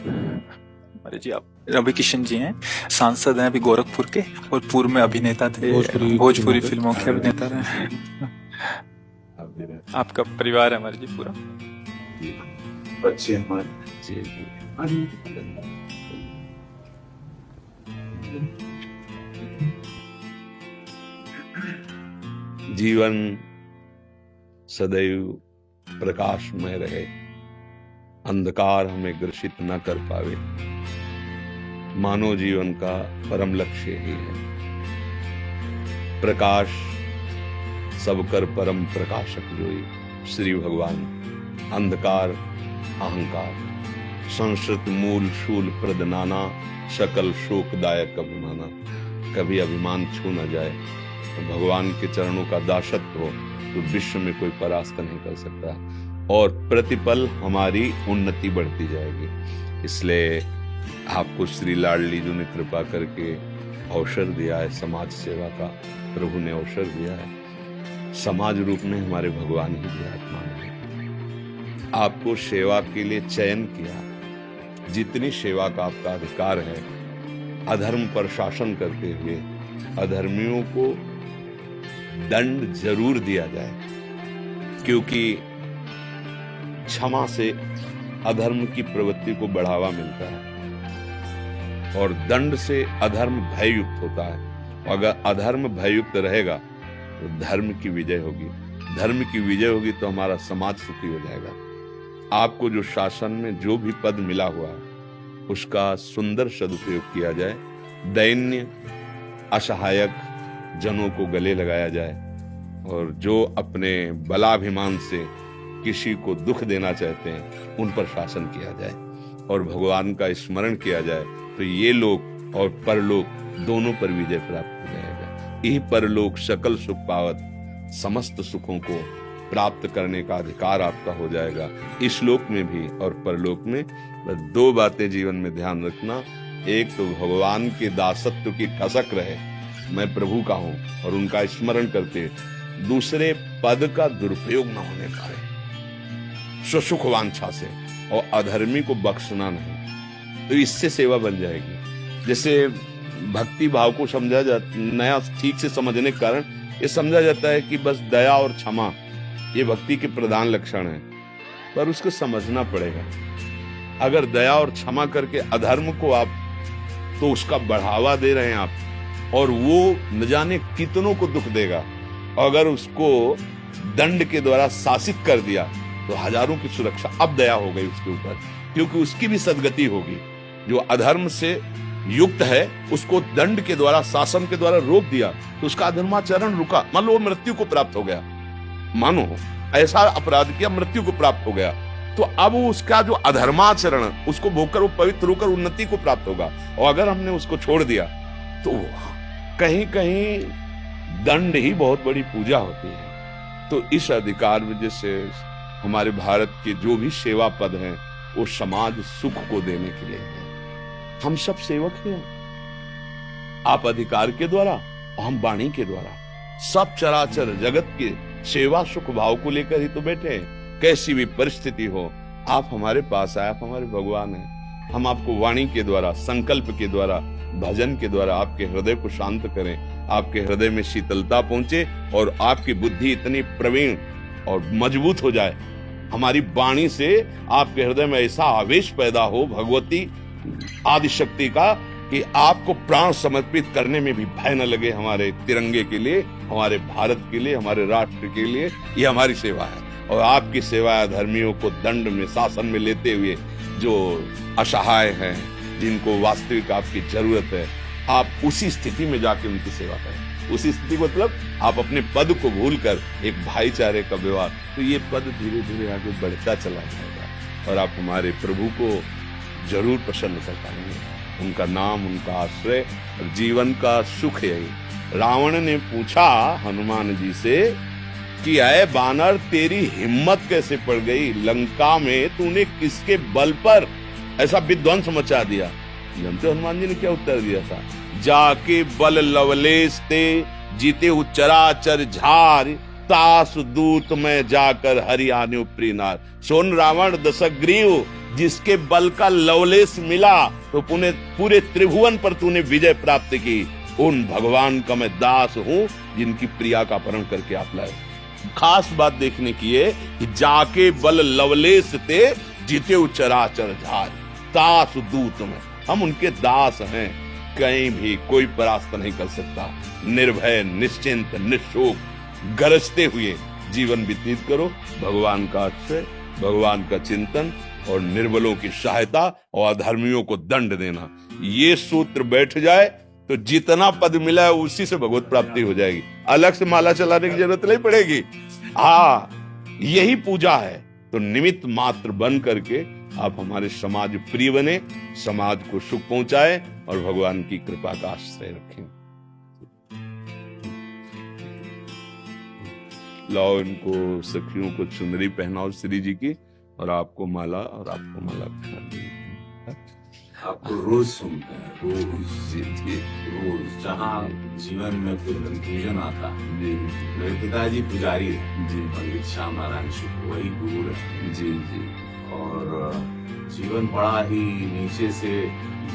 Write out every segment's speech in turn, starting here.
अरे जी, आप रवि किशन जी हैं, सांसद हैं अभी गोरखपुर के, और पूर्व में अभिनेता थे, भोजपुरी फिल्मों के अभिनेता रहे। आपका परिवार है हमारे जी पूरा। बच्चे हमारे जीवन सदैव प्रकाशमय रहे, अंधकार हमें ग्रसित न कर पावे, मानव जीवन का परम लक्ष्य ही है। प्रकाश सबकर परम प्रकाशक जोई श्री भगवान, अंधकार अहंकार, संस्कृत मूल शूल प्रद नाना, सकल शोकदायक अभिमाना। कभी अभिमान छू न जाए तो भगवान के चरणों का दासत्व हो तो विश्व में कोई परास्त नहीं कर सकता, और प्रतिपल हमारी उन्नति बढ़ती जाएगी। इसलिए आपको श्री लाडली जी ने कृपा करके अवसर दिया है समाज सेवा का, प्रभु ने अवसर दिया है, समाज रूप में हमारे भगवान ही विराजमान है। आपको सेवा के लिए चयन किया, जितनी सेवा का आपका अधिकार है, अधर्म पर शासन करते हुए अधर्मियों को दंड जरूर दिया जाए, क्योंकि क्षमा से अधर्म की प्रवृत्ति को बढ़ावा मिलता है और दंड से अधर्म भययुक्त होता है। अगर अधर्म भययुक्त रहेगा तो धर्म की विजय होगी, धर्म की विजय होगी तो हमारा समाज सुखी हो जाएगा। आपको जो शासन में जो भी पद मिला हुआ है उसका सुंदर सदुपयोग किया जाए, दैन्य असहायक जनों को गले लगाया जाए, और जो अपने बलाभिमान से किसी को दुख देना चाहते हैं उन पर शासन किया जाए और भगवान का स्मरण किया जाए, तो ये लोक और परलोक दोनों पर विजय प्राप्त हो जाएगा। यही परलोक सकल सुख पावत, समस्त सुखों को प्राप्त करने का अधिकार आपका हो जाएगा, इस लोक में भी और परलोक में। बस दो बातें जीवन में ध्यान रखना, एक तो भगवान के दासत्व की ठसक रहे, मैं प्रभु का हूं, और उनका स्मरण करते, दूसरे पद का दुरुपयोग न होने पाए सुसुख वांछा से, और अधर्मी को बख्शना नहीं, तो इससे सेवा बन जाएगी। जैसे भक्ति भाव को समझा जाता, नया ठीक से समझने के कारण ये समझा जाता है कि बस दया और क्षमा ये भक्ति के प्रधान लक्षण हैं, पर उसको समझना पड़ेगा। अगर दया और क्षमा करके अधर्म को आप, तो उसका बढ़ावा दे रहे हैं आप, और वो न जाने कितनों को दुख देगा। अगर उसको दंड के द्वारा शासित कर दिया तो हजारों की सुरक्षा अब दया हो गई उसके ऊपर, क्योंकि उसकी भी सदगति होगी। जो अधर्म से युक्त है उसको दंड के द्वारा, शासन के द्वारा रोक दिया तो उसका अधर्माचरण रुका। मान लो वो मृत्यु को प्राप्त हो गया, मानो ऐसा अपराध किया मृत्यु को प्राप्त हो गया, तो अब उसका जो अधर्माचरण उसको भोगकर वो पवित्र होकर उन्नति को प्राप्त होगा। और अगर हमने उसको छोड़ दिया तो कहीं कहीं दंड ही बहुत बड़ी पूजा होती है। तो इस अधिकार वजह से हमारे भारत के जो भी सेवा पद हैं वो समाज सुख को देने के लिए है। हम सब सेवक हैं, आप अधिकार के द्वारा और हम वाणी के द्वारा, सब चराचर जगत के सेवा सुख भाव को लेकर ही तो बैठे हैं। कैसी भी परिस्थिति हो आप हमारे पास आए, आप हमारे भगवान हैं। हम आपको वाणी के द्वारा, संकल्प के द्वारा, भजन के द्वारा आपके हृदय को शांत करें, आपके हृदय में शीतलता पहुंचे और आपकी बुद्धि इतनी प्रवीण और मजबूत हो जाए, हमारी वाणी से आपके हृदय में ऐसा आवेश पैदा हो भगवती आदि शक्ति का कि आपको प्राण समर्पित करने में भी भय न लगे। हमारे तिरंगे के लिए, हमारे भारत के लिए, हमारे राष्ट्र के लिए ये हमारी सेवा है। और आपकी सेवा धर्मियों को दंड में, शासन में लेते हुए, जो असहाय हैं, जिनको वास्तविक आपकी जरूरत है, आप उसी स्थिति में जाके उनकी सेवा करें। उसी स्थिति मतलब आप अपने पद को भूलकर एक भाईचारे का व्यवहार, तो ये पद धीरे धीरे आगे बढ़ता चला जाएगा और आप हमारे प्रभु को जरूर प्रसन्न कर पाएंगे। उनका नाम, उनका आश्रय और जीवन का सुख यही। रावण ने पूछा हनुमान जी से कि अय बानर, तेरी हिम्मत कैसे पड़ गई? लंका में तूने किसके बल पर ऐसा विध्वंस मचा दिया? जानते हनुमान जी ने क्या उत्तर दिया था? जाके बल लवलेश ते, जीते चराचर झार, तास दूत में जाकर हरियाणु प्रीनार। सुन रावण दशग्रीव, जिसके बल का लवलेश मिला तो पूरे त्रिभुवन पर तूने विजय प्राप्त की। उन भगवान का मैं दास हूं जिनकी प्रिया का अपहरण करके आप लाए। खास बात देखने की है कि जाके बल लवलेश ते जीते चराचर झार, दास दूत में हम उनके दास हैं। कहीं भी कोई परास्त नहीं कर सकता। निर्भय, निश्चिंत, निशोक गरजते हुए जीवन व्यतीत करो। भगवान का आश्रय, भगवान का चिंतन और निर्बलों की सहायता और अधर्मियों को दंड देना, ये सूत्र बैठ जाए तो जितना पद मिला है उसी से भगवत प्राप्ति हो जाएगी। अलग से माला चलाने की जरूरत नहीं पड़ेगी। यही पूजा है। तो निमित्त मात्र बन करके आप हमारे समाज प्रिय बने, समाज को सुख पहुंचाए और भगवान की कृपा का आश्रय रखें। लाओ इनको सखियों को चुनरी पहनाओ श्री जी की, और आपको माला, और आपको माला पहना दी। आपको रोज सुनते हैं, रोज जहाँ जीवन में कोई कंफ्यूजन आता है। जी मेरे पिताजी पुजारी हैं जी, पंडित श्याम नारायण शुक्ल, वही गुरु है जी जी। और जीवन बड़ा ही नीचे से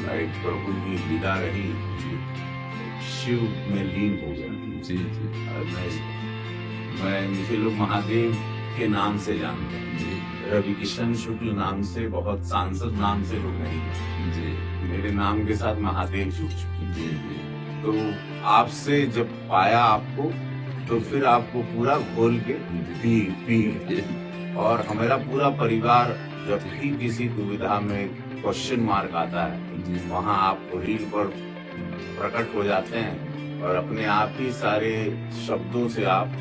लाइक प्रभु की लीला रही, शिव में लीन हो गया। जी जी मैं मुझे लोग महादेव के नाम से जानते हैं, रवि किशन शुक्ल नाम से, बहुत सांसद नाम से लोग नहीं जी मेरे नाम के साथ महादेव जुड़ चुके। जी जी। तो आपसे जब पाया आपको, तो फिर आपको पूरा खोल के पी और हमारा पूरा परिवार जब भी किसी दुविधा में क्वेश्चन मार्क आता है, वहाँ आप रील पर प्रकट हो जाते हैं और अपने आप ही सारे शब्दों से आप,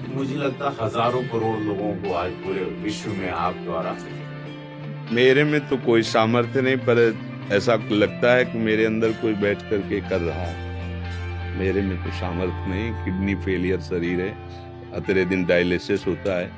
मुझे लगता है हजारों करोड़ लोगों को आज पूरे विश्व में आप द्वारा। मेरे में तो कोई सामर्थ्य नहीं, पर ऐसा लगता है कि मेरे अंदर कोई बैठ करके कर रहा है। मेरे में तो सामर्थ्य नहीं, किडनी फेलियर शरीर है, अतरे दिन डायलिसिस होता है,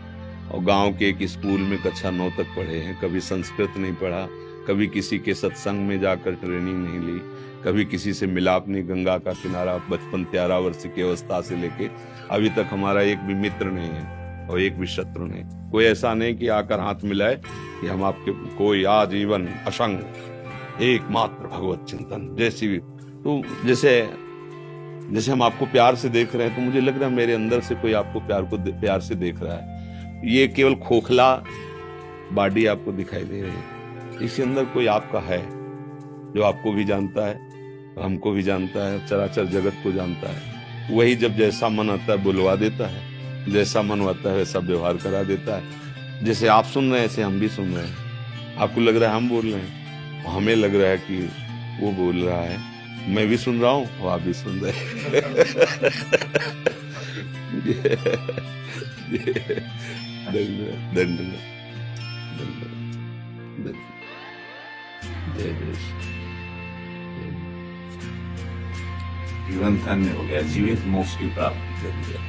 और गांव के एक स्कूल में कक्षा 9 तक पढ़े हैं। कभी संस्कृत नहीं पढ़ा, कभी किसी के सत्संग में जाकर ट्रेनिंग नहीं ली, कभी किसी से मिलाप नहीं। गंगा का किनारा बचपन 13 वर्ष की अवस्था से लेके अभी तक हमारा एक भी मित्र नहीं है और एक भी शत्रु नहीं। कोई ऐसा नहीं कि आकर हाथ मिलाए कि हम आपके, कोई आजीवन असंग एकमात्र भगवत चिंतन। जैसी भी तो जैसे हम आपको प्यार से देख रहे हैं, तो मुझे लग रहा है मेरे अंदर से कोई आपको प्यार से देख रहा है। ये केवल खोखला बॉडी आपको दिखाई दे रही है, इसके अंदर कोई आपका है जो आपको भी जानता है, हमको भी जानता है, चराचर जगत को जानता है। वही जब जैसा मन आता है बुलवा देता है, जैसा मन आता है वैसा व्यवहार करा देता है। जैसे आप सुन रहे हैं ऐसे हम भी सुन रहे हैं। आपको लग रहा है हम बोल रहे हैं, हमें लग रहा है कि वो बोल रहा है। मैं भी सुन रहा हूँ और आप भी सुन रहे जीवन धन्य हो गया, जीवित मोक्ष की प्राप्ति कर दिया।